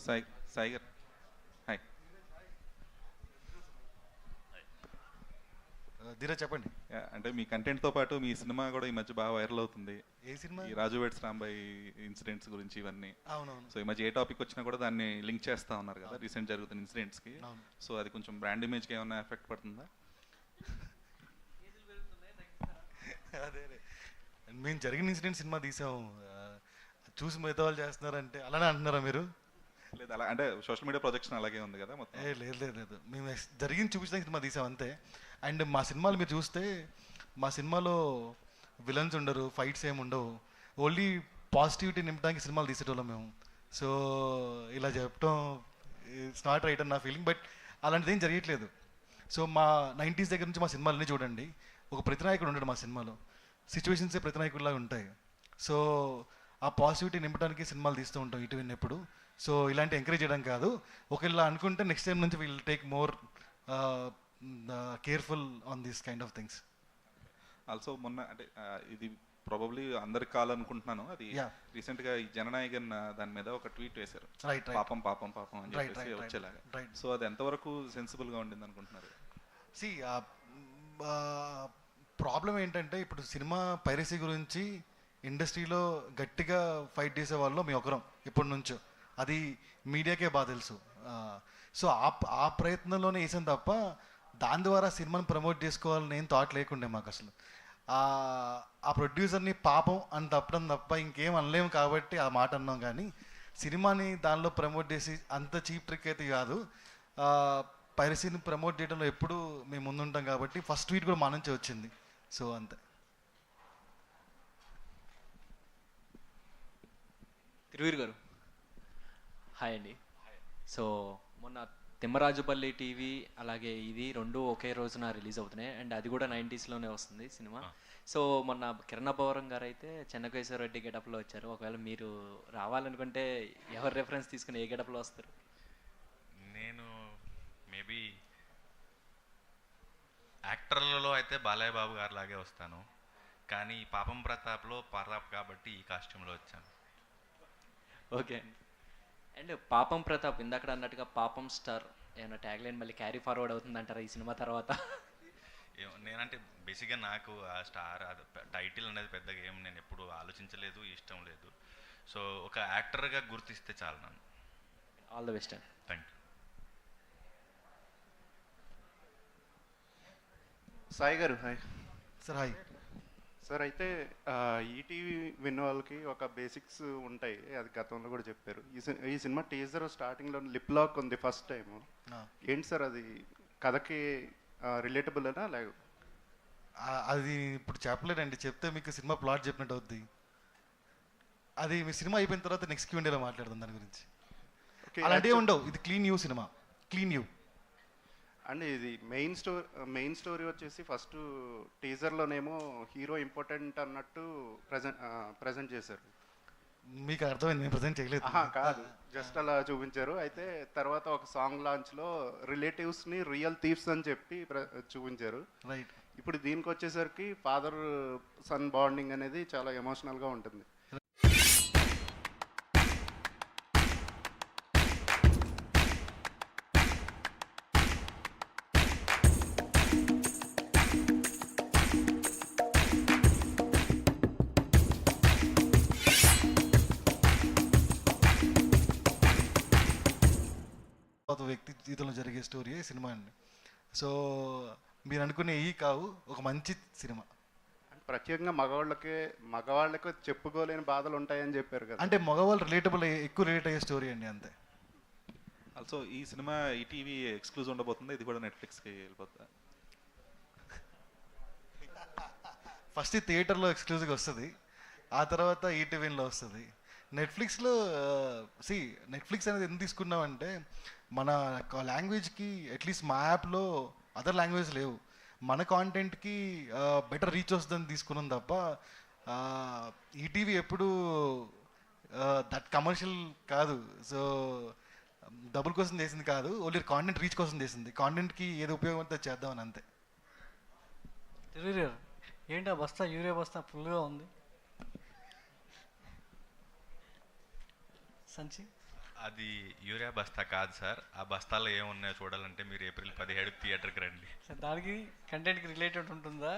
Sai Sai garu hi. Dheeraj చెప్పండి. అంటే మీ కంటెంట్తో పాటు మీ సినిమా కూడా ఈ మధ్య బాగా వైరల్ అవుతుంది. ఏ సినిమా? ఈ రాజు వెడ్స్ రాంబాయ్ ఇన్సిడెంట్స్ గురించి ఇవన్నీ. అవునవును. సో ఈ మధ్య ఏ టాపిక్ వచ్చినా కూడా దాన్ని లింక్ చేస్తూ ఉన్నారు కదా రీసెంట్ జరుగుతున్న ఇన్సిడెంట్స్కి. సో అది కొంచెం బ్రాండ్ ఇమేజ్కి ఏమైనా ఎఫెక్ట్ పడుతుందా? అదే మేము జరిగిన ఇన్సిడెంట్ సినిమా తీసాము, చూసి మిగతా వాళ్ళు చేస్తున్నారంటే అలానే అంటున్నారా మీరు? లేదు అలా అంటే సోషల్ మీడియా ప్రొజెక్షన్ అలాగే ఉంది కదా మొత్తం. లేదు లేదు లేదు, మేము జరిగింది చూపించడానికి సినిమా తీసాం అంతే. అండ్ మా సినిమాలు మీరు చూస్తే మా సినిమాలో విలన్స్ ఉండరు, ఫైట్స్ ఏమి ఉండవు, ఓన్లీ పాజిటివిటీ నింపడానికి సినిమాలు తీసేటోళ్ళం మేము. సో ఇలా చెప్పడం ఇట్స్ నాట్ రైట్ అని నా ఫీలింగ్, బట్ అలాంటిది ఏం జరగట్లేదు. సో మా 90s దగ్గర నుంచి మా సినిమాలన్నీ చూడండి, ఒక ప్రతినాయకుడు ఉండడు మా సినిమాలో, సిచ్యువేషన్సే ప్రతినాయకుడిలాగా ఉంటాయి. సో ఆ పాజిటివిటీ నింపడానికి సినిమాలు తీస్తూ ఉంటాం ఇటు ఎప్పుడు. సో ఇలాంటి ఎంకరేజ్ చేయడం కాదు, ఒకవేళ అనుకుంటే నెక్స్ట్ టైం నుంచి will take more careful on this kind of things. Also మొన్న అంటే ఇది ప్రాబబ్లీ అందరికి కావాలనుకుంటున్నాను, అది రీసెంట్గా ఈ జననాయకన్ దాని మీద ఒక ట్వీట్ వేశారు, పాపం పాపం పాపం అని చెప్పేసి వచ్చేలాగా. సో అది ఎంతవరకు సెన్సిబుల్గా ఉండింది అనుకుంటున్నారు? సి ప్రాబ్లం ఏంటంటే ఇప్పుడు సినిమా పైరసీ గురించి ఇండస్ట్రీలో గట్టిగా ఫైట్ చేసే వాళ్ళు మేము ఒకరం ఇప్పటి నుంచో, అది మీడియాకే బాగా తెలుసు. సో ఆ ప్రయత్నంలోనే వేసాం తప్ప దాని ద్వారా సినిమాని ప్రమోట్ చేసుకోవాలని ఏం థాట్ లేకుండే మాకు అసలు. ఆ ప్రొడ్యూసర్ని పాపం అని తప్పడం తప్ప ఇంకేం అనలేము కాబట్టి ఆ మాట అన్నాం, కానీ సినిమాని దానిలో ప్రమోట్ చేసి అంత చీప్ ట్రిక్ అయితే కాదు. పైరసీని ప్రమోట్ చేయడంలో ఎప్పుడు మేము ముందుంటాం కాబట్టి ఫస్ట్ ట్వీట్ కూడా మా నుంచే వచ్చింది. సో అంతే. తిరువీర్ గారు హాయ్ అండి. సో మొన్న తిమ్మరాజుపల్లి టీవీ అలాగే ఇది రెండు ఒకే రోజున రిలీజ్ అవుతున్నాయి, అండ్ అది కూడా 90sలోనే వస్తుంది సినిమా. సో మొన్న కిరణ్ అబ్బవరం గారు అయితే చెన్నకేశ్వర రెడ్డి గెటప్లో వచ్చారు. ఒకవేళ మీరు రావాలనుకుంటే ఎవరు రెఫరెన్స్ తీసుకుని ఏ గెటప్లో వస్తారు? నేను మేబీ యాక్టర్లలో అయితే బాలయ్య బాబు గారు లాగే వస్తాను, కానీ పాపం ప్రతాప్లో ప్రతాప్ కాబట్టి ఈ కాస్ట్యూమ్లో వచ్చాను. ఓకే అండి. అండ్ పాపం ప్రతాప్ ఇందాక అన్నట్టుగా పాపం స్టార్ ఏమైనా ట్యాగ్ లైన్ మళ్ళీ క్యారీ ఫార్వర్డ్ అవుతుందంటారా ఈ సినిమా తర్వాత? నేనంటే బేసిక్గా నాకు ఆ స్టార్ టైటిల్ అనేది పెద్దగా ఏం నేను ఎప్పుడు ఆలోచించలేదు, ఇష్టం లేదు. సో ఒక యాక్టర్గా గుర్తిస్తే చాలు నన్ను. ఆల్ ద బెస్ట్ అండి. Thank you. Sai garu hi sir. Hi sir. అయితే ఈటీవీ విన్న వాళ్ళకి ఒక బేసిక్స్ ఉంటాయి, అది గతంలో కూడా చెప్పారు. ఈ సినిమా టీజర్ స్టార్టింగ్లో లిప్ లాక్ ఉంది ఫస్ట్ టైం. ఏంటి సార్ అది కథకి రిలేటబుల్ అనా లేక? అది ఇప్పుడు చెప్పలేదండి, చెప్తే మీకు సినిమా ప్లాట్ చెప్పినట్టు అవుద్ది. అది మీ సినిమా అయిపోయిన తర్వాత నెక్స్ట్ Q&Aలో మాట్లాడదాం దాని గురించి. అలాంటివి ఉండవు, ఇది clean U cinema, clean you. And ఇది మెయిన్ స్టోరీ వచ్చేసి ఫస్ట్ టీజర్లోనేమో హీరో ఇంపార్టెంట్ అన్నట్టు ప్రజెంట్ చేశారు. మీకు అర్థమైంది, నేను ప్రజెంట్ చేయలేదు. కాదు, జస్ట్ అలా చూపించారు. అయితే తర్వాత ఒక సాంగ్ లాంచ్లో రిలేటివ్స్ని రియల్ థీవ్స్ అని చెప్పి చూపించారు. రైట్. ఇప్పుడు దీనికి వచ్చేసరికి ఫాదర్ సన్ బాండింగ్ అనేది చాలా ఎమోషనల్గా ఉంటుంది. వ్యక్తి జీవితంలో జరిగే స్టోరీ సినిమా అండి. సో మీరు అనుకునే ఈ కావు ఒక మంచి సినిమా. ప్రత్యేకంగా మగవాళ్ళకే చెప్పుకోలేని బాధలు ఉంటాయని చెప్పారు కదా, అంటే మగవాళ్ళు ఎక్కువ రిలేట్ అయ్యే స్టోరీ అండి అంతే. ఆల్సో ఈ సినిమా ఈటీవీ ఎక్స్క్లూజివ్ ఉండబోతుంది, ఇది కూడా నెట్ఫ్లిక్స్కి వెళ్ళిపోతుందా? ఫస్ట్ థియేటర్లో ఎక్స్క్లూజివ్గా వస్తుంది, ఆ తర్వాత ఈటీవీలో వస్తుంది. నెట్ఫ్లిక్స్లో నెట్ఫ్లిక్స్ అనేది ఎందుకు తీసుకున్నామంటే మన లాంగ్వేజ్కి అట్లీస్ట్ మా యాప్లో అదర్ లాంగ్వేజ్ లేవు, మన కాంటెంట్కి బెటర్ రీచ్ వస్తుందని తీసుకున్నాం తప్ప ఈటీవీ ఎప్పుడు దట్ కమర్షియల్ కాదు. సో డబ్బుల కోసం చేసింది కాదు, ఓన్లీ కాంటెంట్ రీచ్ కోసం చేసింది. కాంటెంట్కి ఏది ఉపయోగం చేద్దామని అంతే. ఏంటి ఆ బస్తా యూరియా బస్తా ఫుల్గా ఉంది సంచి? అది యూరియా బస్తా కాదు సార్. ఆ బస్తాలో ఏమున్నాయో చూడాలంటే మీరు ఏప్రిల్ 17 థియేటర్కి రండి. దానికి కంటెంట్కి రిలేటెడ్ ఉంటుందా,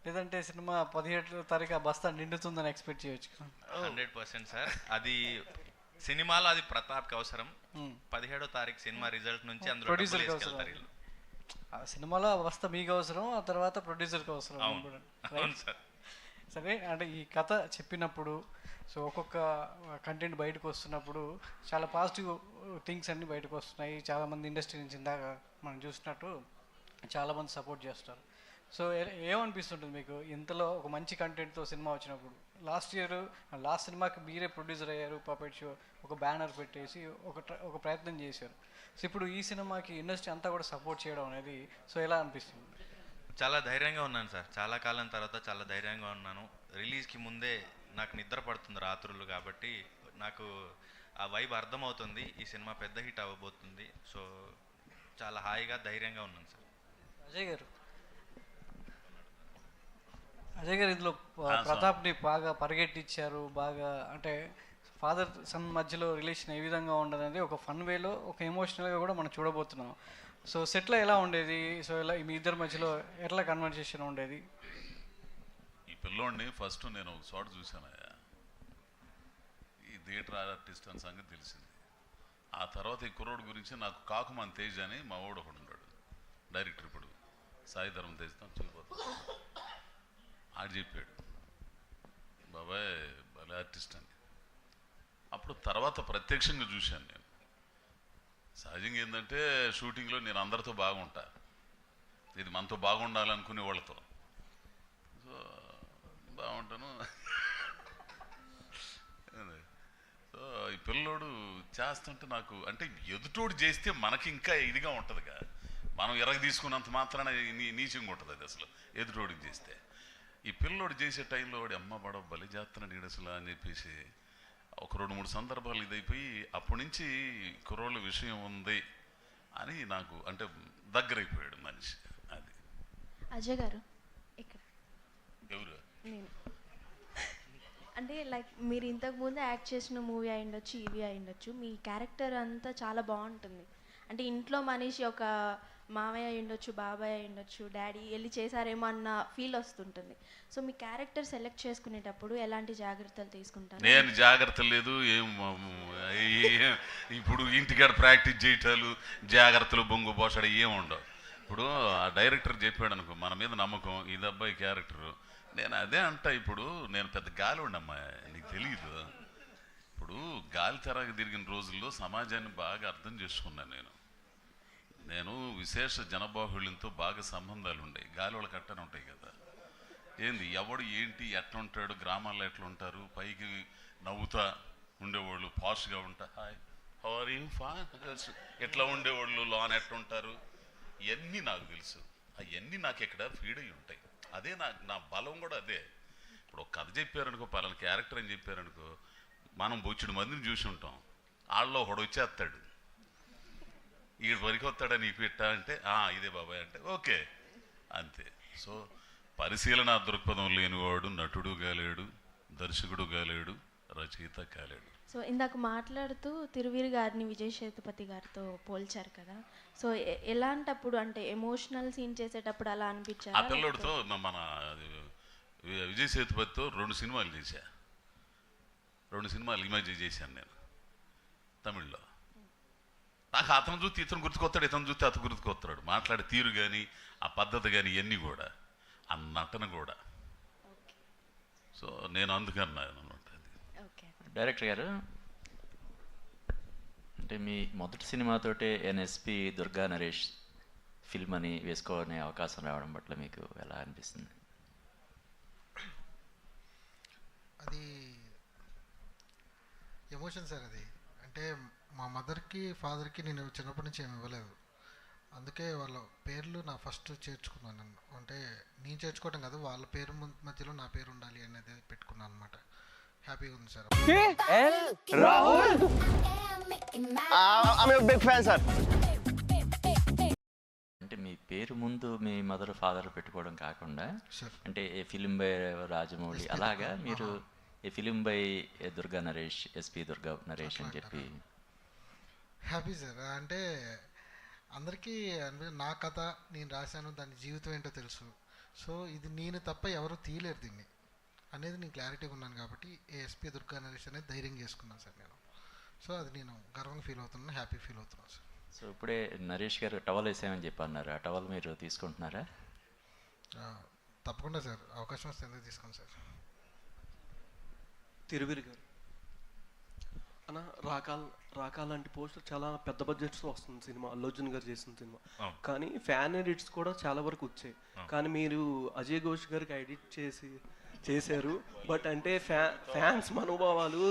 లేదంటే సినిమా 17వ తారీఖు ఆ బస్తా నిండుతుందని ఎక్స్పెక్ట్ చేయొచ్చు? 100% సార్. అది సినిమాలో అది ప్రతాప్కి అవసరం. 17వ తారీఖు సినిమా రిజల్ట్ నుంచి అందులో ప్రొడ్యూసర్కి డబ్బులు అవసరం. వేసుకెళ్తారు వీళ్ళు. ఆ సినిమాలో ఆ బస్తా మీకు అవసరం, ఆ తర్వాత ప్రొడ్యూసర్కి అవసరం. అవును సార్. సరే, అంటే ఈ కథ చెప్పినప్పుడు సో ఒక్కొక్క కంటెంట్ బయటకు వస్తున్నప్పుడు చాలా పాజిటివ్ థింగ్స్ అన్నీ బయటకు వస్తున్నాయి. చాలామంది ఇండస్ట్రీ నుంచి ఇందాక మనం చూసినట్టు చాలామంది సపోర్ట్ చేస్తారు. సో ఏమనిపిస్తుంటుంది మీకు ఇంతలో ఒక మంచి కంటెంట్తో సినిమా వచ్చినప్పుడు? లాస్ట్ సినిమాకి మీరే ప్రొడ్యూసర్ అయ్యారు, పపెట్ షో, ఒక బ్యానర్ పెట్టేసి ఒక ప్రయత్నం చేశారు. సో ఇప్పుడు ఈ సినిమాకి ఇండస్ట్రీ అంతా కూడా సపోర్ట్ చేయడం అనేది సో ఎలా అనిపిస్తుంది? చాలా ధైర్యంగా ఉన్నాను సార్. చాలా కాలం తర్వాత చాలా ధైర్యంగా ఉన్నాను. రిలీజ్కి ముందే నాకు నిద్ర పడుతుంది రాత్రులు, కాబట్టి నాకు ఆ వైబ్ అర్థమవుతుంది. ఈ సినిమా పెద్ద హిట్ అవ్వబోతుంది. సో చాలా హాయిగా ధైర్యంగా ఉన్నాను సార్. అజయ్ గారు ఇందులో ప్రతాప్ని బాగా పరిగెట్టించారు. బాగా అంటే ఫాదర్ సన్ మధ్యలో రిలేషన్ ఏ విధంగా ఉండదండి, ఒక ఫన్ వేలో, ఒక ఎమోషనల్గా కూడా మనం చూడబోతున్నాం. సో సెట్లో ఎలా ఉండేది? సో ఎలా మీ ఇద్దరి మధ్యలో ఎట్లా కన్వర్సేషన్ ఉండేది? ఈ పిల్లోడిని ఫస్ట్ నేను ఒక చోట చూశానయ్యా, ఈ థియేటర్ ఆర్టిస్ట్ అని సంగతి తెలిసింది. ఆ తర్వాత ఈ కుర్రోడు గురించి నాకు కాకుమాన్ తేజ్ అని మా వాడు ఒకడు ఉన్నాడు, డైరెక్టర్, ఇప్పుడు సాయి ధర్మ తేజ్తో చూడిపోతాడు. ఆడు చెప్పాడు, బాబాయ్ భలే ఆర్టిస్ట్ అని. అప్పుడు తర్వాత ప్రత్యక్షంగా చూశాను నేను. సహజంగా ఏంటంటే షూటింగ్లో నేను అందరితో బాగుంటా, ఇది మనతో బాగుండాలనుకునే వాళ్ళతో సో బాగుంటాను. సో ఈ పిల్లోడు చేస్తుంటే నాకు అంటే ఎదుటోడు చేస్తే మనకి ఇంకా ఇదిగా ఉంటుందిగా, మనం ఎరగ తీసుకున్నంత మాత్రాన నీచంగా ఉంటుంది అది అసలు ఎదుటోడికి చేస్తే. ఈ పిల్లోడు చేసే టైంలో వాడి అమ్మ పడ బలి చేస్తున్నాడు ఈడసలు అని చెప్పేసి ఒక 2-3 సందర్భాలు ఇదైపోయి అప్పటి నుంచి కుర్రోళ్ళ విషయం ఉంది అని నాకు అంటే దగ్గరైపోయాడు మనిషి. అది అజయ్ గారు ఇక్కడ ఎవరు నేను అంటే లైక్ మీరు ఇంతకు ముందు యాక్ట్ చేసిన మూవీ అయి ఉండొచ్చు, ఇవి అయి ఉండొచ్చు, మీ క్యారెక్టర్ అంతా చాలా బాగుంటుంది. అంటే ఇంట్లో మనిషి ఒక మామయ్య అయి ఉండొచ్చు, బాబాయ్ అయి ఉండొచ్చు, డాడీ వెళ్ళి చేశారేమో అన్న ఫీల్ వస్తుంటుంది. సో మీ క్యారెక్టర్ సెలెక్ట్ చేసుకునేటప్పుడు ఎలాంటి జాగ్రత్తలు తీసుకుంటారు? నేను జాగ్రత్తలు లేదు ఏం ఇప్పుడు ఇంటికాడ ప్రాక్టీస్ చేయటాలు జాగ్రత్తలు బొంగు పోషాడు ఏం ఉండవు. ఇప్పుడు ఆ డైరెక్టర్ చెప్పాడు అనుకో, మన మీద నమ్మకం, ఇది అబ్బాయి క్యారెక్టరు. నేను అదే అంటా, ఇప్పుడు నేను పెద్ద గాలి ఉండమ్మా, నీకు తెలియదు. ఇప్పుడు గాలి తెరగ తిరిగిన రోజుల్లో సమాజాన్ని బాగా అర్థం చేసుకున్నాను. నేను విశేష జనబాహుళ్యంతో బాగా సంబంధాలు ఉన్నాయి, గాలి వాళ్ళ కట్టనే ఉంటాయి కదా. ఏంది ఎవడు ఏంటి ఎట్లా ఉంటాడు, గ్రామాల్లో ఎట్లా ఉంటారు, పైకి నవ్వుతా ఉండేవాళ్ళు, పాష్గా ఉంటా, hi how are you fine, ఎట్లా ఉండేవాళ్ళు, లోన్ ఎట్లా ఉంటారు, ఇవన్నీ నాకు తెలుసు. అవన్నీ నాకు ఇక్కడ ఫీడ్ అయ్యి ఉంటాయి. అదే నా బలం కూడా అదే. ఇప్పుడు ఒక కథ చెప్పారనుకో, పలానా క్యారెక్టర్ అని చెప్పారనుకో, మనం బొచ్చుడు మందిని చూసి ఉంటాం, వాళ్ళలో ఒకడు వచ్చేస్తాడు, ఈడు వరికొస్తాడా నీకు పెట్టా అంటే ఇదే బాబాయ్ అంటే ఓకే అంతే. సో పరిశీలన దృక్పథం లేనివాడు నటుడు కాలేడు, దర్శకుడు కాలేడు, రచయిత కాలేడు. సో ఇందాక మాట్లాడుతూ తిరువీరు గారిని విజయ్ సేతుపతి గారితో పోల్చారు కదా, సో ఎలాంటప్పుడు అంటే ఎమోషనల్ సీన్ చేసేటప్పుడు అలా అనిపించారు? ఆ పిల్లోడితో మన విజయ్ సేతుపతితో 2 సినిమాలు చేశా, 2 సినిమాలు ఈ మధ్య చేశాను నేను తమిళ్లో. నాకు అతను చూస్తే ఇతను గుర్తుకొస్తాడు, ఇతను చూస్తే అతను గుర్తుకొస్తాడు, మాట్లాడే తీరు కానీ ఆ పద్ధతి కానీ ఇవన్నీ కూడా, ఆ నటన కూడా. సో నేను అందుకన్నాను అనమాట. డైరెక్టర్ గారు, అంటే మీ మొదటి సినిమాతోటే ఎన్ఎస్పి దుర్గా నరేష్ ఫిల్మ్ అని వేసుకోనే అవకాశం రావడం పట్ల మీకు ఎలా అనిపిస్తుంది? అది ఎమోషన్ సార్. అది అంటే మా మదర్కి ఫాదర్కి నేను చిన్నప్పటి నుంచి ఏమి ఇవ్వలేదు, అందుకే వాళ్ళ పేర్లు నా ఫస్ట్ చేర్చుకున్నాను. అంటే నేను చేర్చుకోవటం కాదు, వాళ్ళ పేరు మధ్యలో నా పేరు ఉండాలి అనేది పెట్టుకున్నాను అనమాట. హ్యాపీగా ఉంది సార్. అంటే మీ పేరు ముందు మీ మదర్ ఫాదర్ పెట్టుకోవడం కాకుండా అంటే ఏ ఫిలిం బై రాజమౌళి అలాగా మీరు a film by Durga Naresh, SP Durga Naresh అని చెప్పి హ్యాపీ సార్. అంటే అందరికీ అంటే నా కథ నేను రాశాను, దాని జీవితం ఏంటో తెలుసు. సో ఇది నేను తప్ప ఎవరు తీయలేరు దీన్ని అనేది నేను క్లారిటీగా ఉన్నాను కాబట్టి ఏఎస్పీ దుర్గా నరేష్ అనేది ధైర్యం చేసుకున్నాను సార్ నేను. సో అది నేను గర్వంగా ఫీల్ అవుతున్నాను, హ్యాపీ ఫీల్ అవుతున్నాను సార్. సో ఇప్పుడే నరేష్ గారు టవల్ వేసామని చెప్పి అన్నారు, ఆ టవల్ మీరు తీసుకుంటున్నారా? తప్పకుండా సార్, అవకాశం వస్తే ఎందుకు తీసుకోండి సార్. తిరువీర్ గారు అన్న, రాకాల్ లాంటి పోస్టర్ చాలా పెద్ద బడ్జెట్స్తో వస్తుంది సినిమా, అల్లు అర్జున్ గారు చేసిన సినిమా. కానీ ఫ్యాన్ ఎడిట్స్ కూడా చాలా వరకు వచ్చాయి. కానీ మీరు అజయ్ ఘోష్ గారికి ఎడిట్ చేశారు. బట్ అంటే ఫ్యాన్స్ మనోభావాలు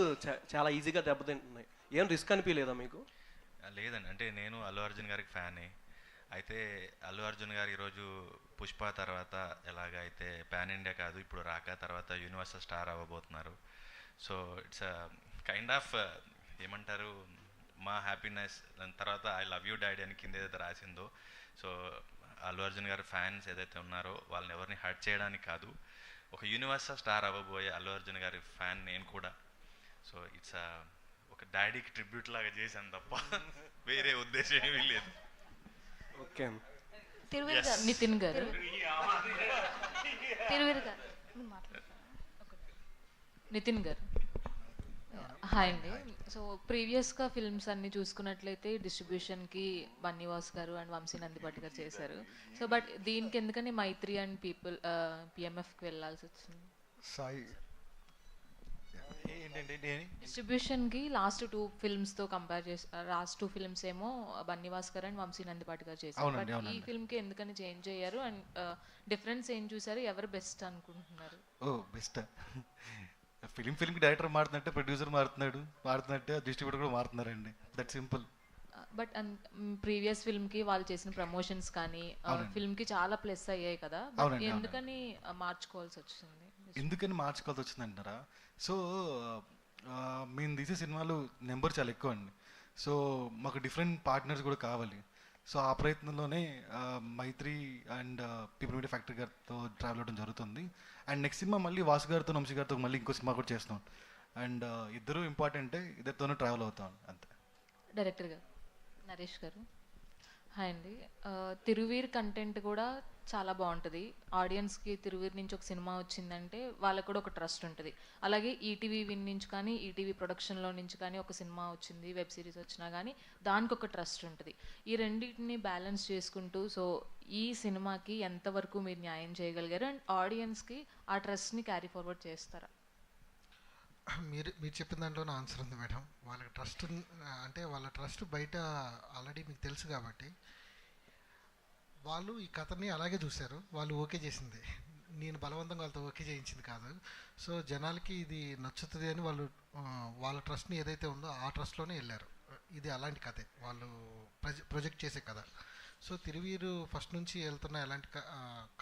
చాలా ఈజీగా దెబ్బతింటున్నాయి. ఏం రిస్క్ అనిపించలేదా మీకు? లేదండి, అంటే నేను అల్లు అర్జున్ గారికి ఫ్యానే. అయితే అల్లు అర్జున్ గారు ఈరోజు పుష్ప తర్వాత ఎలాగైతే పాన్ ఇండియా కాదు, ఇప్పుడు రాకా తర్వాత యూనివర్సల్ స్టార్ అవ్వబోతున్నారు. సో ఇట్స్ కైండ్ ఆఫ్ ఏమంటారు, మా హ్యాపీనెస్. దాని తర్వాత ఐ లవ్ యూ డాడీ అని కింద ఏదైతే రాసిందో, సో అల్లు అర్జున్ గారి ఫ్యాన్స్ ఏదైతే ఉన్నారో వాళ్ళని ఎవరిని హర్ట్ చేయడానికి కాదు, ఒక యూనివర్సల్ స్టార్ అవ్వబోయే అల్లు అర్జున్ గారి ఫ్యాన్ నేను కూడా. సో ఇట్స్ ఒక డాడీకి ట్రిబ్యూట్ లాగా చేశాను తప్ప వేరే ఉద్దేశం ఏమీ లేదు. ఓకే, నితిన్ గారు నితిన్ గారు హాయ్ అండి. సో ప్రీవియస్గా ఫిల్మ్స్ అన్ని చూసుకున్నట్లయితే డిస్ట్రిబ్యూషన్కి బన్నీవాస్ గారు అండ్ వంశీ నందిపాటి గారు చేశారు. సో బట్ దీనికి ఎందుకని మైత్రి అండ్ పిఎంఎఫ్కి వెళ్ళాల్సి వచ్చింది? డిస్ట్రిబ్యూషన్కి లాస్ట్ 2 ఫిల్మ్స్తో కంపేర్ చేసి లాస్ట్ 2 ఫిల్మ్స్ ఏమో బన్నీవాస్ గారు అండ్ వంశీ నందిపాటి గారు చేశారు. బట్ ఈ ఫిల్మ్కి ఎందుకని చేంజ్ అయ్యారు అండ్ డిఫరెన్స్ ఏం చూసారు? ఎవరు బెస్ట్ అనుకుంటున్నారు? బెస్ట్ ఫిల్మ్కి డైరెక్టర్ మారుతున్నట్టే ప్రొడ్యూసర్ మారుతున్నట్టే డిస్ట్రిబ్యూటర్ కూడా మారుతున్నారండి, దట్ సింపుల్. బట్ ప్రీవియస్ ఫిల్మ్కి వాళ్ళు చేసిన ప్రమోషన్స్ కానీ ఫిల్మ్కి చాలా ప్లస్ అయ్యాయి కదా, ఎందుకని మార్చుకోవాల్సి వచ్చింది? ఎందుకని మార్చుకోవాల్సి వచ్చింది అంటారా? సో మేము తీసే సినిమాలు నెంబర్ చాలా ఎక్కువ అండి. సో మాకు డిఫరెంట్ పార్ట్నర్స్ కూడా కావాలి. సో ఆ ప్రయత్నంలోనే మైత్రి అండ్ పీపుల్ మీడియా ఫ్యాక్టరీ గారితో ట్రావెల్ అవ్వడం జరుగుతుంది. అండ్ నెక్స్ట్ సినిమా మళ్ళీ వాసు గారితో వంశీ గారితో మళ్ళీ ఇంకో సినిమా కూడా చేస్తున్నాం. అండ్ ఇద్దరు ఇంపార్టెంటే, ఇద్దరితోనే ట్రావెల్ అవుతాం అంతే. డైరెక్టర్ గారు నరేష్ గారు హాయ్ అండి. తిరువీర్ కంటెంట్ కూడా చాలా బాగుంటుంది. ఆడియన్స్కి తిరువీర్ నుంచి ఒక సినిమా వచ్చిందంటే వాళ్ళకు కూడా ఒక ట్రస్ట్ ఉంటుంది. అలాగే ఈటీవీ విన్ నుంచి కానీ ఈటీవీ ప్రొడక్షన్లో నుంచి కానీ ఒక సినిమా వచ్చింది, వెబ్ సిరీస్ వచ్చినా కానీ దానికి ఒక ట్రస్ట్ ఉంటుంది. ఈ రెండింటిని బ్యాలెన్స్ చేసుకుంటూ సో ఈ సినిమాకి ఎంతవరకు మీరు న్యాయం చేయగలిగారు అండ్ ఆడియన్స్కి ఆ ట్రస్ట్ని క్యారీ ఫార్వర్డ్ చేస్తారా? మీరు చెప్పిన దాంట్లో నా ఆన్సర్ ఉంది మేడం. వాళ్ళకి ట్రస్ట్ అంటే వాళ్ళ ట్రస్ట్ బయట ఆల్రెడీ మీకు తెలుసు కాబట్టి వాళ్ళు ఈ కథని అలాగే చూశారు. వాళ్ళు ఓకే చేసింది, నేను బలవంతంగా వాళ్ళతో ఓకే చేయించింది కాదు. సో జనాలకి ఇది నచ్చుతుంది అని వాళ్ళు వాళ్ళ ట్రస్ట్ని ఏదైతే ఉందో ఆ ట్రస్ట్లోనే వెళ్ళారు. ఇది అలాంటి కథే వాళ్ళు ప్రొజెక్ట్ చేసే కథ. సో తిరువీరు ఫస్ట్ నుంచి వెళ్తున్న ఎలాంటి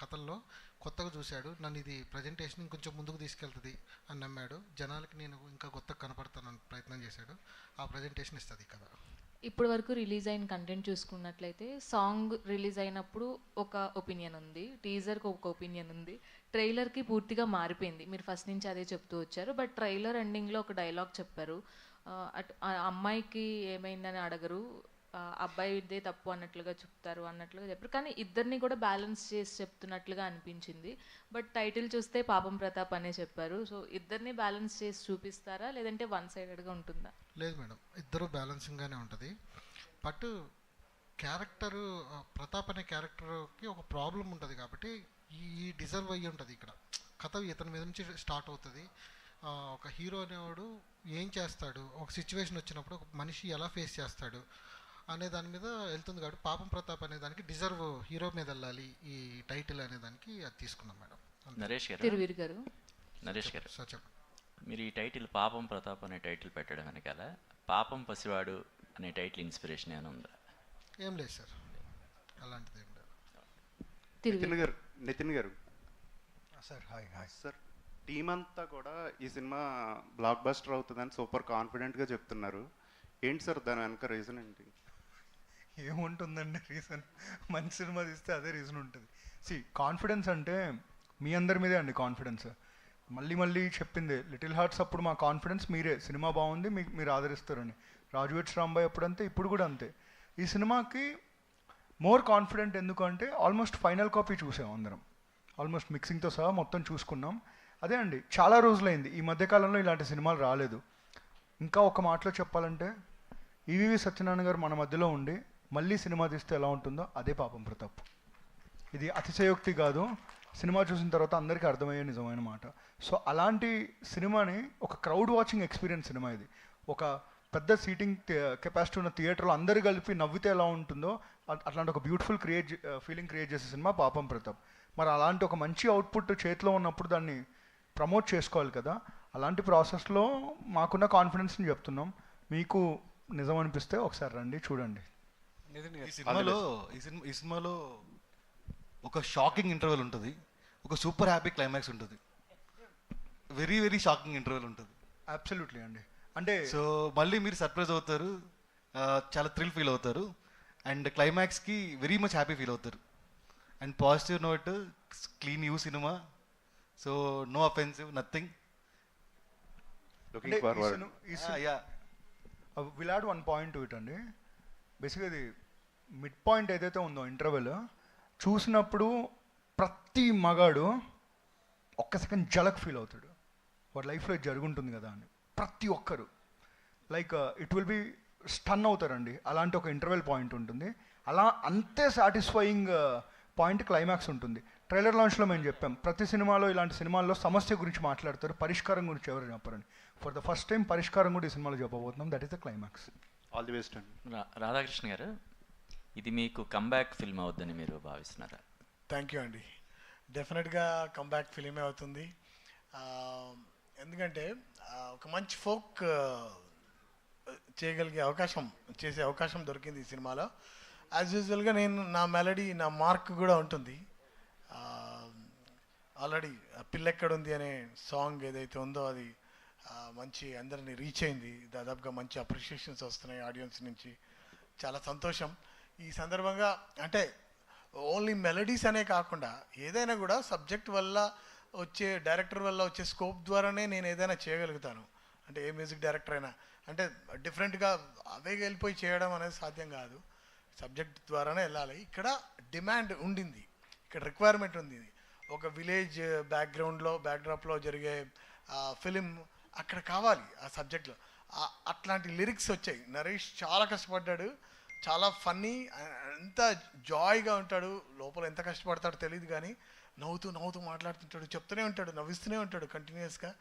కథల్లో కొత్తగా చూశాడు, నన్ను ఇది ప్రజెంటేషన్ ఇంకొంచెం ముందుకు తీసుకెళ్తుంది అని నమ్మాడు. జనాలకి నేను ఇంకా కొత్తగా కనపడతానని ప్రయత్నం చేశాడు. ఆ ప్రజెంటేషన్ ఇస్తుంది కదా. ఇప్పటి వరకు రిలీజ్ అయిన కంటెంట్ చూసుకున్నట్లయితే సాంగ్ రిలీజ్ అయినప్పుడు ఒక ఒపీనియన్ ఉంది, టీజర్కి ఒక ఒపీనియన్ ఉంది, ట్రైలర్కి పూర్తిగా మారిపోయింది. మీరు ఫస్ట్ నుంచి అదే చెప్తూ వచ్చారు. బట్ ట్రైలర్ ఎండింగ్లో ఒక డైలాగ్ చెప్పారు, అటు అమ్మాయికి ఏమైందని అడగరు, అబ్బాయిదే తప్పు అన్నట్లుగా చెప్తారు అన్నట్లుగా చెప్పారు. కానీ ఇద్దరిని కూడా బ్యాలెన్స్ చేసి చెప్తున్నట్లుగా అనిపించింది. బట్ టైటిల్ చూస్తే పాపం ప్రతాప్ అనే చెప్పారు. సో ఇద్దరిని బ్యాలెన్స్ చేసి చూపిస్తారా లేదంటే వన్ సైడెడ్గా ఉంటుందా? లేదు మేడం, ఇద్దరు బ్యాలెన్సింగ్గానే ఉంటుంది. బట్ క్యారెక్టరు ప్రతాప్ అనే క్యారెక్టర్కి ఒక ప్రాబ్లం ఉంటుంది కాబట్టి ఈ డిజర్వ్ అయ్యి ఉంటుంది. ఇక్కడ కథ ఇతని మీద నుంచి స్టార్ట్ అవుతుంది. ఒక హీరో అనేవాడు ఏం చేస్తాడు, ఒక సిచ్యువేషన్ వచ్చినప్పుడు ఒక మనిషి ఎలా ఫేస్ చేస్తాడు అనే దాని మీద వెళ్తుంది కాబట్టి పాపం ప్రతాప్ అనే దానికి డిజర్వ్ హీరో మీద వెళ్ళాలి ఈ టైటిల్ అనే దానికి అది తీసుకున్నాం మేడం. నరేష్ గారు నరేష్ గారు మీరు ఈ టైటిల్ పాపం ప్రతాప్ అనే టైటిల్ పెట్టడం వెనకాల పాపం పసివాడు అనే టైటిల్ ఇన్స్పిరేషన్ ఏమైనా ఉందా? ఏం లేదు సార్, అలాంటిది ఏం లేదు. నితిన్ గారు సార్ హాయ్ సార్, టీం అంతా కూడా ఈ సినిమా బ్లాక్ బస్టర్ అవుతుందని సూపర్ కాన్ఫిడెంట్గా చెప్తున్నారు. ఏంటి సార్ దాని వెనక రీజన్ ఏంటి? ఏముంటుందండి రీజన్? మంచి సినిమా తీస్తే అదే రీజన్ ఉంటుంది. కాన్ఫిడెన్స్ అంటే మీ అందరి మీదే అండి కాన్ఫిడెన్స్. మళ్ళీ చెప్పింది లిటిల్ హార్ట్స్ అప్పుడు మా కాన్ఫిడెన్స్ మీరే, సినిమా బాగుంది మీరు ఆదరిస్తారని. రాజు వెడ్స్ రాంబాయ్ అప్పుడంతే, ఇప్పుడు కూడా అంతే. ఈ సినిమాకి మోర్ కాన్ఫిడెంట్ ఎందుకంటే ఆల్మోస్ట్ ఫైనల్ కాపీ చూసాం అందరం, ఆల్మోస్ట్ మిక్సింగ్తో సహా మొత్తం చూసుకున్నాం. అదే అండి, చాలా రోజులైంది, ఈ మధ్యకాలంలో ఇలాంటి సినిమాలు రాలేదు. ఇంకా ఒక మాటలో చెప్పాలంటే ఈవీవి సత్యనారాయణ గారు మన మధ్యలో ఉండి మళ్ళీ సినిమా తీస్తే ఎలా ఉంటుందో అదే పాపం ప్రతాప్. ఇది అతిశయోక్తి కాదు, సినిమా చూసిన తర్వాత అందరికీ అర్థమయ్యే నిజమైన మాట. సో అలాంటి సినిమాని ఒక క్రౌడ్ వాచింగ్ ఎక్స్పీరియన్స్ సినిమా ఇది. ఒక పెద్ద సీటింగ్ కెపాసిటీ ఉన్న థియేటర్లో అందరు కలిపి నవ్వితే ఎలా ఉంటుందో అట్లాంటి ఒక బ్యూటిఫుల్ ఫీలింగ్ క్రియేట్ చేసే సినిమా పాపం ప్రతాప్. మరి అలాంటి ఒక మంచి అవుట్పుట్ చేతిలో ఉన్నప్పుడు దాన్ని ప్రమోట్ చేసుకోవాలి కదా. అలాంటి ప్రాసెస్లో మాకున్న కాన్ఫిడెన్స్ని చెప్తున్నాం. మీకు నిజం అనిపిస్తే ఒకసారి రండి చూడండి. ఈ సినిమాలో ఒక షాకింగ్ ఇంటర్వెల్ ఉంటుంది, ఒక సూపర్ హ్యాపీ క్లైమాక్స్ ఉంటుంది, వెరీ వెరీ షాకింగ్ ఇంటర్వెల్ ఉంటుంది. అబ్సల్యూట్లీ అండి. అంటే సో మళ్ళీ మీరు సర్ప్రైజ్ అవుతారు, చాలా థ్రిల్ ఫీల్ అవుతారు, అండ్ క్లైమాక్స్కి వెరీ మచ్ హ్యాపీ ఫీల్ అవుతారు. And positive note, clean U సినిమా, so no offensive, nothing. Will add one point to it అండి. బేసిక్గా ఇది మిడ్ పాయింట్ ఏదైతే ఉందో ఇంటర్వెల్ చూసినప్పుడు ప్రతి మగాడు ఒక్క సెకండ్ జలక్ ఫీల్ అవుతాడు, వాడి లైఫ్లో ఇది జరుగుంటుంది కదా అని. ప్రతి ఒక్కరు like it will be stun అవుతారండి. అలాంటి ఒక ఇంటర్వెల్ పాయింట్ ఉంటుంది. అలా అంతే సాటిస్ఫైయింగ్ పాయింట్ క్లైమాక్స్ ఉంటుంది. ట్రైలర్ లాంచ్లో మేము చెప్పాం, ప్రతి సినిమాలో ఇలాంటి సినిమాల్లో సమస్య గురించి మాట్లాడతారు, పరిష్కారం గురించి ఎవరు చెప్పారని. ఫర్ ద ఫస్ట్ టైం పరిష్కారం కూడా ఈ సినిమాలో చెప్పబోతున్నాం. That is the climax. All the best అండి. రాధాకృష్ణ గారు, ఇది మీకు కంబ్యాక్ ఫిల్మ్ అవుద్దని మీరు భావిస్తున్నారా? థ్యాంక్ యూ అండి. డెఫినెట్గా కంబ్యాక్ ఫిలిమే అవుతుంది. ఎందుకంటే ఒక మంచి ఫోక్ చేసే అవకాశం దొరికింది ఈ సినిమాలో. యాజ్ యూజువల్గా నేను నా మెలడీ, నా మార్క్ కూడా ఉంటుంది. ఆల్రెడీ పిల్లెక్కడుంది అనే సాంగ్ ఏదైతే ఉందో అది మంచి అందరినీ రీచ్ అయింది. దాదాపుగా మంచి అప్రిషియేషన్స్ వస్తున్నాయి ఆడియన్స్ నుంచి. చాలా సంతోషం. ఈ సందర్భంగా అంటే ఓన్లీ మెలడీస్ అనే కాకుండా ఏదైనా కూడా సబ్జెక్ట్ వల్ల వచ్చే, డైరెక్టర్ వల్ల వచ్చే స్కోప్ ద్వారానే నేను ఏదైనా చేయగలుగుతాను. అంటే ఏ మ్యూజిక్ డైరెక్టర్ అయినా అంటే డిఫరెంట్గా అవే వెళ్ళిపోయి చేయడం అనేది సాధ్యం కాదు. సబ్జెక్ట్ ద్వారానే వెళ్ళాలి. ఇక్కడ డిమాండ్ ఉండింది, ఇక్కడ రిక్వైర్మెంట్ ఉంది. ఒక విలేజ్ బ్యాక్డ్రాప్లో జరిగే ఫిలిం అక్కడ కావాలి ఆ సబ్జెక్ట్లో. అట్లాంటి లిరిక్స్ వచ్చాయి. నరేష్ చాలా కష్టపడ్డాడు, చాలా ఫన్నీ, ఎంత జాయ్గా ఉంటాడు. లోపల ఎంత కష్టపడతాడో తెలియదు కానీ నవ్వుతూ మాట్లాడుతుంటాడు, చెప్తూనే ఉంటాడు, నవ్విస్తూనే ఉంటాడు కంటిన్యూస్గా.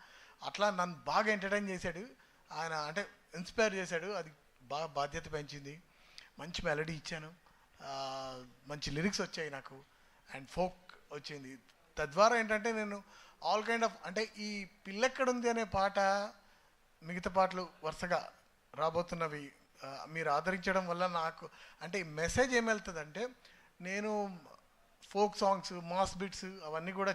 అట్లా నన్ను బాగా ఎంటర్టైన్ చేశాడు ఆయన, అంటే ఇన్స్పైర్ చేశాడు. అది బాగా బాధ్యత పెంచింది. మంచి మెలడీ ఇచ్చాను, మంచి లిరిక్స్ వచ్చాయి నాకు, అండ్ ఫోక్ వచ్చింది. తద్వారా ఏంటంటే నేను ఆల్ కైండ్ ఆఫ్, అంటే ఈ పిల్లెక్కడుంది అనే పాట, మిగతా పాటలు వరుసగా రాబోతున్నవి మీరు ఆదరించడం వల్ల నాకు అంటే ఈ మెసేజ్ ఏమి వెళ్తుందంటే, నేను ఫోక్ సాంగ్స్, మాస్ బిట్స్ అవన్నీ కూడా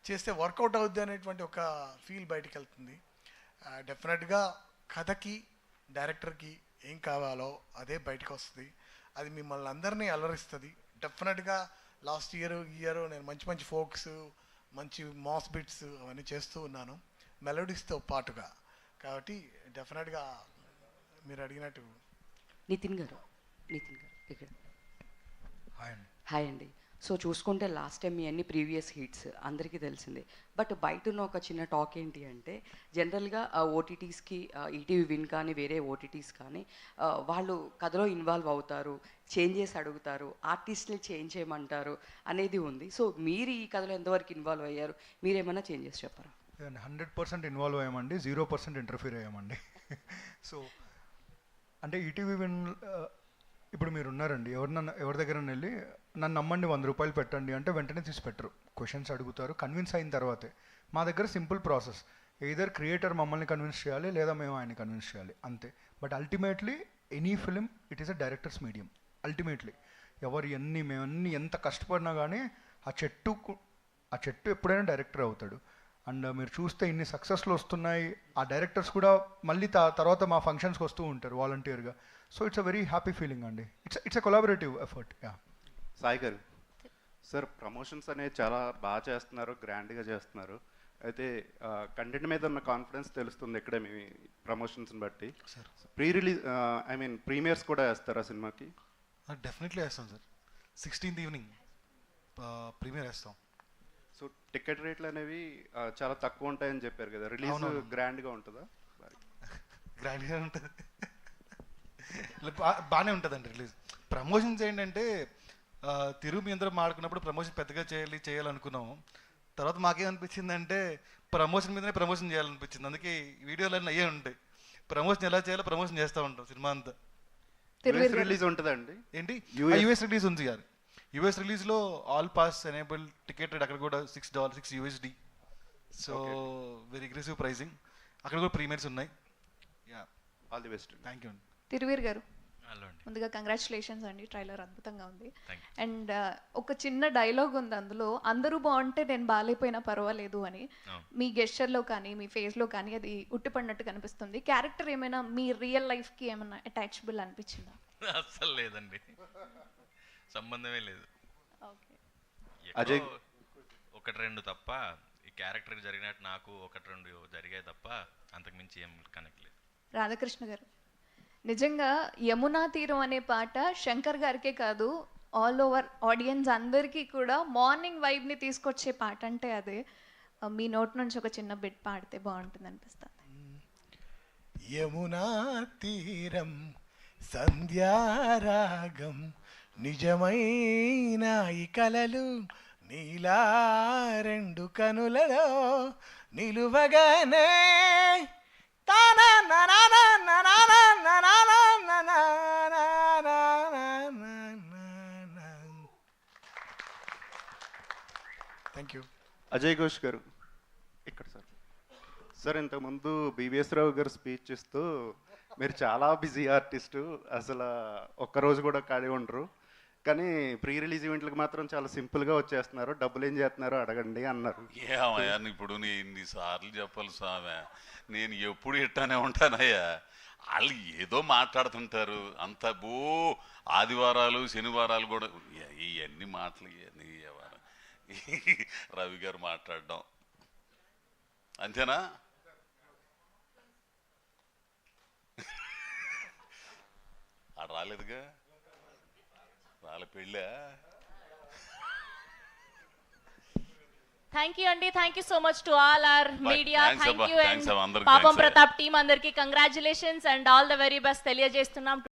చేస్తే వర్కౌట్ అవుద్ది అనేటువంటి ఒక ఫీల్ బయటికి వెళ్తుంది. డెఫినెట్గా కథకి, డైరెక్టర్కి ఏం కావాలో అదే బయటకు వస్తుంది. అది మిమ్మల్ని అందరినీ అలరిస్తుంది. డెఫినెట్గా లాస్ట్ ఈ ఇయర్ నేను మంచి ఫోక్స్, మంచి మాస్ బిట్స్ అవన్నీ చేస్తూ ఉన్నాను మెలోడీస్తో పాటుగా. కాబట్టి డెఫినెట్గా మీరు అడిగినట్టు. నితిన్ గారు ఇక్కడ హాయ్ అండి. సో చూసుకుంటే లాస్ట్ టైం మీ అన్ని ప్రీవియస్ హిట్స్ అందరికీ తెలిసిందే. బట్ బయట ఉన్న ఒక చిన్న టాక్ ఏంటి అంటే, జనరల్గా ఓటీటీస్కి, ఈటీవీ విన్ కానీ వేరే ఓటీటీస్ కానీ వాళ్ళు కథలో ఇన్వాల్వ్ అవుతారు, చేంజెస్ అడుగుతారు, ఆర్టిస్ట్ని చేంజ్ చేయమంటారు అనేది ఉంది. సో మీరు ఈ కథలో ఎంతవరకు ఇన్వాల్వ్ అయ్యారు, మీరేమైనా చేంజెస్ చెప్పారా? 100% ఇన్వాల్వ్ అయ్యామండి, 0% ఇంటర్ఫీర్ అయ్యామండి. సో అంటే ఈటీవీ విన్ ఇప్పుడు మీరు ఉన్నారండి, ఎవరి దగ్గర వెళ్ళి నన్ను నమ్మండి 100 రూపాయలు పెట్టండి అంటే వెంటనే తీసి పెట్టరు, క్వశ్చన్స్ అడుగుతారు. కన్విన్స్ అయిన తర్వాతే. మా దగ్గర సింపుల్ ప్రాసెస్, ఎయిదర్ క్రియేటర్ మమ్మల్ని కన్విన్స్ చేయాలి లేదా మేము ఆయన్ని కన్విన్స్ చేయాలి అంతే. But ultimately any film it is a director's medium. Ultimately మేమన్నీ ఎంత కష్టపడినా కానీ ఆ చెట్టు ఎప్పుడైనా డైరెక్టర్ అవుతాడు. అండ్ మీరు చూస్తే ఇన్ని సక్సెస్లు వస్తున్నాయి, ఆ డైరెక్టర్స్ కూడా మళ్ళీ తర్వాత మా ఫంక్షన్స్కి వస్తూ ఉంటారు వాలంటీర్గా. So it's a very happy feeling అండి. It's a collaborative effort. Sai garu, sir promotions అనేవి చాలా బాగా చేస్తున్నారు, గ్రాండ్గా చేస్తున్నారు. అయితే కంటెంట్ మీద ఉన్న కాన్ఫిడెన్స్ తెలుస్తుంది ఇక్కడే మీ ప్రమోషన్స్ని బట్టి. సార్ ప్రీ రిలీజ్ ప్రీమియర్స్ కూడా వేస్తారా సినిమాకి? డెఫినెట్లీ వేస్తాం సార్. 16th ఈవినింగ్ ప్రీమియర్ వేస్తాం. సో టికెట్ రేట్లు అనేవి చాలా తక్కువ ఉంటాయని చెప్పారు కదా, రిలీజ్ గ్రాండ్గా ఉంటుందా? గ్రాండ్గా ఉంటుంది, బాగానే ఉంటుందండి రిలీజ్. ప్రమోషన్స్ ఏంటంటే తిరుగు మీ అందరం మాడుకున్నప్పుడు ప్రమోషన్ పెద్దగా చేయాలనుకున్నాము. తర్వాత మాకేమనిపించిందంటే ప్రమోషన్ మీదనే ప్రమోషన్ చేయాలనిపించింది. అందుకే వీడియోలన్నీ అయ్యే ఉంటాయి. ప్రమోషన్ ఎలా చేయాలో ప్రమోషన్ చేస్తూ ఉంటాం సినిమా అంతా. రిలీజ్ ఉంటుందండి ఏంటి? యూఎస్ రిలీజ్ ఉంది గారు. యూఎస్ రిలీజ్లో all pass enable ticket rate అక్కడ కూడా $6 USD. So very aggressive pricing. అక్కడ కూడా ప్రీమియర్స్ ఉన్నాయి. Yeah, all the best. Thank you అండి. తిరువీర్ గారు, ముందుగా కంగ్రాచులేషన్స్ అండి, ట్రైలర్ అద్భుతంగా ఉంది. అండ్ ఒక చిన్న డైలాగ్ ఉంది అందులో, అందరూ బాగుంటే నేను బాగాలేకపోయినా పర్వాలేదు అని. మీ గెస్చర్లో కానీ మీ ఫేస్లో కానీ అది ఉట్టిపడినట్టు కనిపిస్తుంది. క్యారెక్టర్ ఏమైనా మీ రియల్ లైఫ్కి ఏమైనా అటాచబుల్ అనిపించిందా? అస్సలు లేదండి, సంబంధమే లేదు. అజయ్ ఒకటి రెండు తప్ప, ఈ క్యారెక్టర్కి జరిగినట్టు నాకు ఒకటి రెండు జరిగాయి తప్ప అంతకుమించి ఏం కనెక్ట్ లేదు. రాధాకృష్ణ గారు, నిజంగా యమునా తీరం అనే పాట శంకర్ గారికే కాదు ఆల్ ఓవర్ ఆడియన్స్ అందరికీ కూడా మార్నింగ్ వైబ్ని తీసుకొచ్చే పాట అంటే అదే. మీ నోట్ నుంచి ఒక చిన్న బిట్ పాడితే బాగుంటుంది అనిపిస్తుంది. యమునా తీరం సంధ్యారాగం నిజమైన ఈ కలలు నీలా రెండు కనులలో నిలువగానే థ్యాంక్ యూ. అజయ్ ఘోష్ గారు ఇక్కడ సార్. సార్, ఇంతకుముందు BVS రావు గారు స్పీచ్ ఇస్తూ మీరు చాలా బిజీ ఆర్టిస్టు, అసలు ఒక్కరోజు కూడా ఖాళీ ఉండరు, కానీ ప్రీ రిలీజ్ ఈవెంట్లకు మాత్రం చాలా సింపుల్గా వచ్చేస్తున్నారు, డబ్బులు ఏం చేస్తున్నారో అడగండి అన్నారు. ఏమయ్యా ఇప్పుడు నీ ఇన్నిసార్లు చెప్పాలి స్వామి, నేను ఎప్పుడు ఇట్టానే ఉంటానయ్యా. వాళ్ళు ఏదో మాట్లాడుతుంటారు అంత ఆదివారాలు శనివారాలు కూడా ఇవన్నీ మాటలు ఇవన్నీ రవి గారు మాట్లాడడం అంతేనా? ఆడ రాలేదుగా, రాలే పెళ్ళా. థ్యాంక్ యూ అండి, thank you so much to all our media. Thank you. And అందరికీ పాపం ప్రతాప్ టీమ్ అందరికి congratulations and all the very best తెలియజేస్తున్నాం.